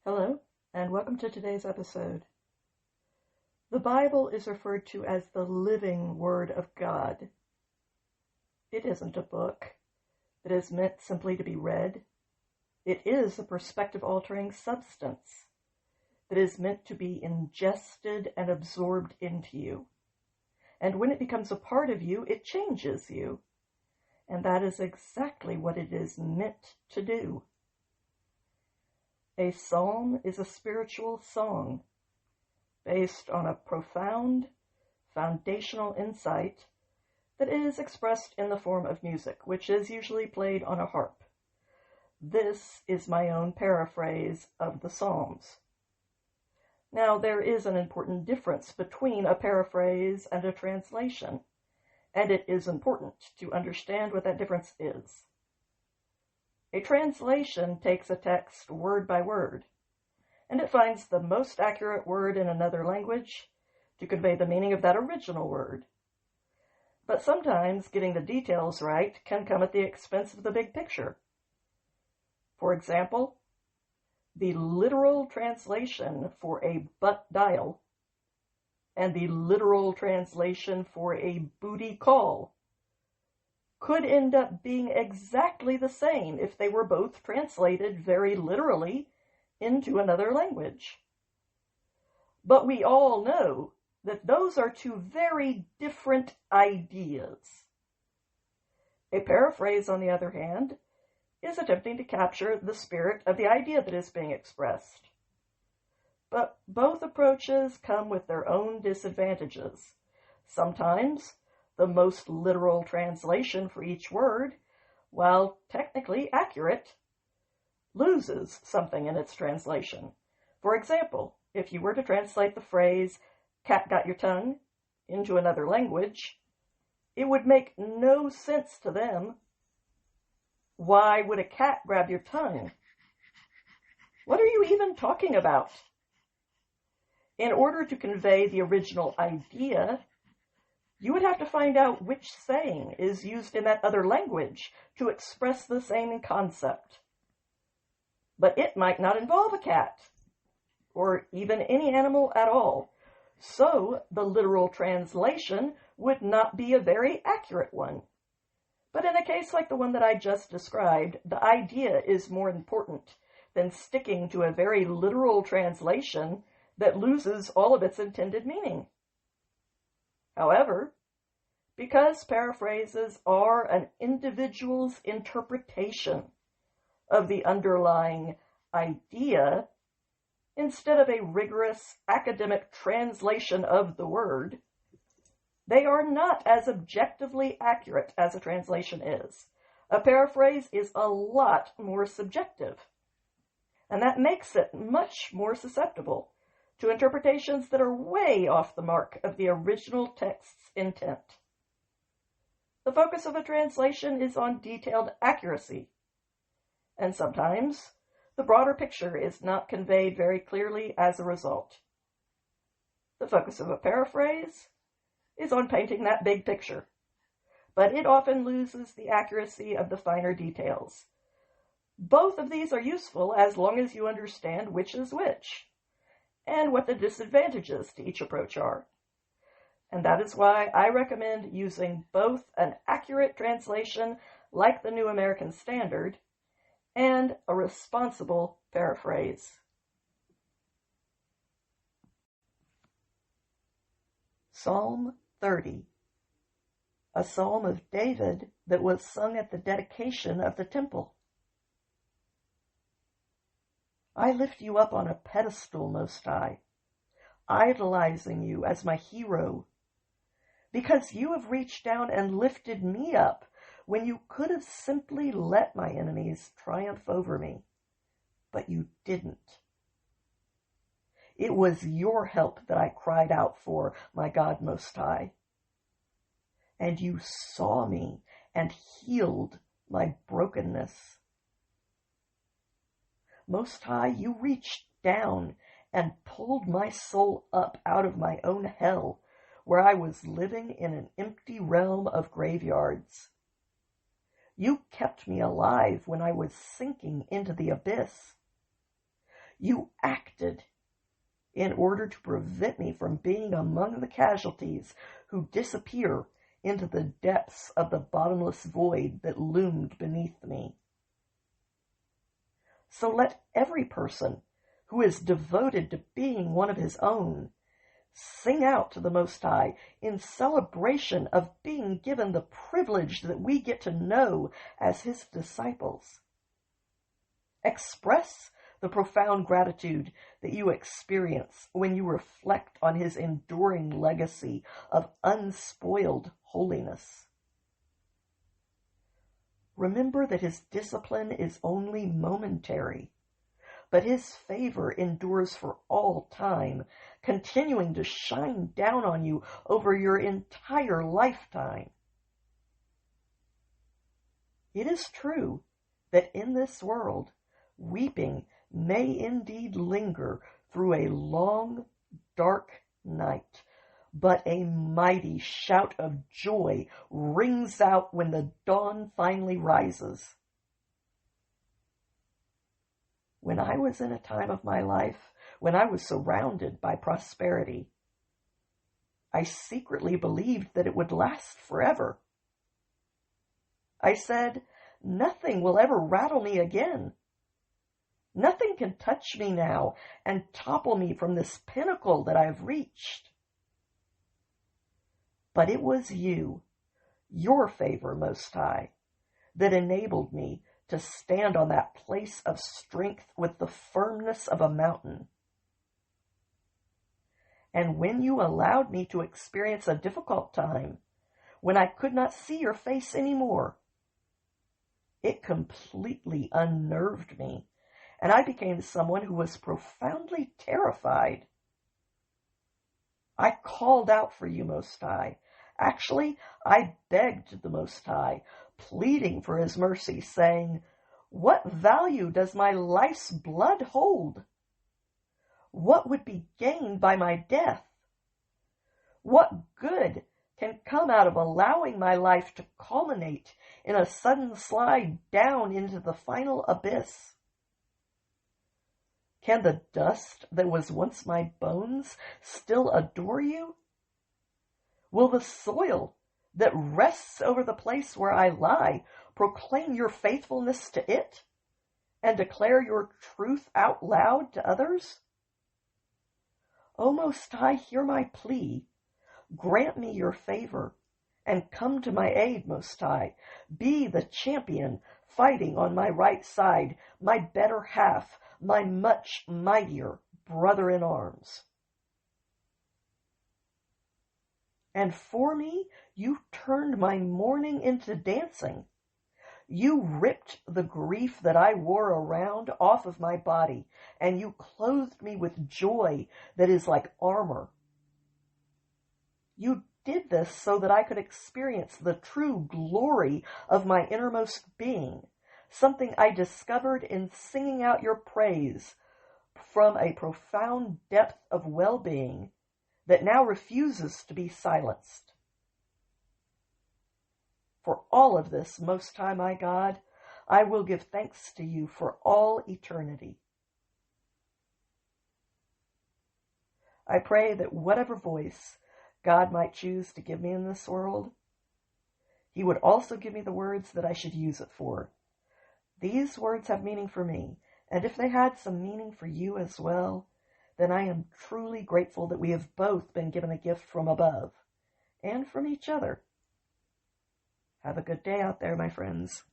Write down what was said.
Hello, and welcome to today's episode. The Bible is referred to as the living Word of God. It isn't a book that is meant simply to be read. It is a perspective-altering substance that is meant to be ingested and absorbed into you. And when it becomes a part of you, it changes you. And that is exactly what it is meant to do. A psalm is a spiritual song based on a profound, foundational insight that is expressed in the form of music, which is usually played on a harp. This is my own paraphrase of the Psalms. Now, there is an important difference between a paraphrase and a translation, and it is important to understand what that difference is. A translation takes a text word by word, and it finds the most accurate word in another language to convey the meaning of that original word. But sometimes getting the details right can come at the expense of the big picture. For example, the literal translation for a butt dial and the literal translation for a booty call could end up being exactly the same if they were both translated very literally into another language. But we all know that those are two very different ideas. A paraphrase, on the other hand, is attempting to capture the spirit of the idea that is being expressed. But both approaches come with their own disadvantages. Sometimes the most literal translation for each word, while technically accurate, loses something in its translation. For example, if you were to translate the phrase, "cat got your tongue," into another language, it would make no sense to them. Why would a cat grab your tongue? What are you even talking about? In order to convey the original idea, you would have to find out which saying is used in that other language to express the same concept. But it might not involve a cat, or even any animal at all. So the literal translation would not be a very accurate one. But in a case like the one that I just described, the idea is more important than sticking to a very literal translation that loses all of its intended meaning. However, because paraphrases are an individual's interpretation of the underlying idea, instead of a rigorous academic translation of the word, they are not as objectively accurate as a translation is. A paraphrase is a lot more subjective, and that makes it much more susceptible to interpretations that are way off the mark of the original text's intent. The focus of a translation is on detailed accuracy, and sometimes the broader picture is not conveyed very clearly as a result. The focus of a paraphrase is on painting that big picture, but it often loses the accuracy of the finer details. Both of these are useful as long as you understand which is which, and what the disadvantages to each approach are. And that is why I recommend using both an accurate translation like the New American Standard and a responsible paraphrase. Psalm 30, a psalm of David that was sung at the dedication of the temple. I lift you up on a pedestal, Most High, idolizing you as my hero, because you have reached down and lifted me up when you could have simply let my enemies triumph over me, but you didn't. It was your help that I cried out for, my God Most High, and you saw me and healed my brokenness. Most High, you reached down and pulled my soul up out of my own hell, where I was living in an empty realm of graveyards. You kept me alive when I was sinking into the abyss. You acted in order to prevent me from being among the casualties who disappear into the depths of the bottomless void that loomed beneath me. So let every person who is devoted to being one of his own sing out to the Most High in celebration of being given the privilege that we get to know as his disciples. Express the profound gratitude that you experience when you reflect on his enduring legacy of unspoiled holiness. Remember that his discipline is only momentary, but his favor endures for all time, continuing to shine down on you over your entire lifetime. It is true that in this world, weeping may indeed linger through a long, dark night, but a mighty shout of joy rings out when the dawn finally rises. When I was in a time of my life when I was surrounded by prosperity, I secretly believed that it would last forever. I said, nothing will ever rattle me again. Nothing can touch me now and topple me from this pinnacle that I've reached. But it was you, your favor, Most High, that enabled me to stand on that place of strength with the firmness of a mountain. And when you allowed me to experience a difficult time, when I could not see your face anymore, it completely unnerved me, and I became someone who was profoundly terrified. I called out for you, Most High. Actually, I begged the Most High, pleading for his mercy, saying, what value does my life's blood hold? What would be gained by my death? What good can come out of allowing my life to culminate in a sudden slide down into the final abyss? Can the dust that was once my bones still adore you? Will the soil that rests over the place where I lie proclaim your faithfulness to it and declare your truth out loud to others? O Most High, hear my plea. Grant me your favor and come to my aid, Most High. Be the champion fighting on my right side, my better half, my much mightier brother in arms. And for me, you turned my mourning into dancing. You ripped the grief that I wore around off of my body, and you clothed me with joy that is like armor. You did this so that I could experience the true glory of my innermost being, something I discovered in singing out your praise from a profound depth of well-being that now refuses to be silenced. For all of this, Most High my God, I will give thanks to you for all eternity. I pray that whatever voice God might choose to give me in this world, he would also give me the words that I should use it for. These words have meaning for me, and if they had some meaning for you as well, then I am truly grateful that we have both been given a gift from above and from each other. Have a good day out there, my friends.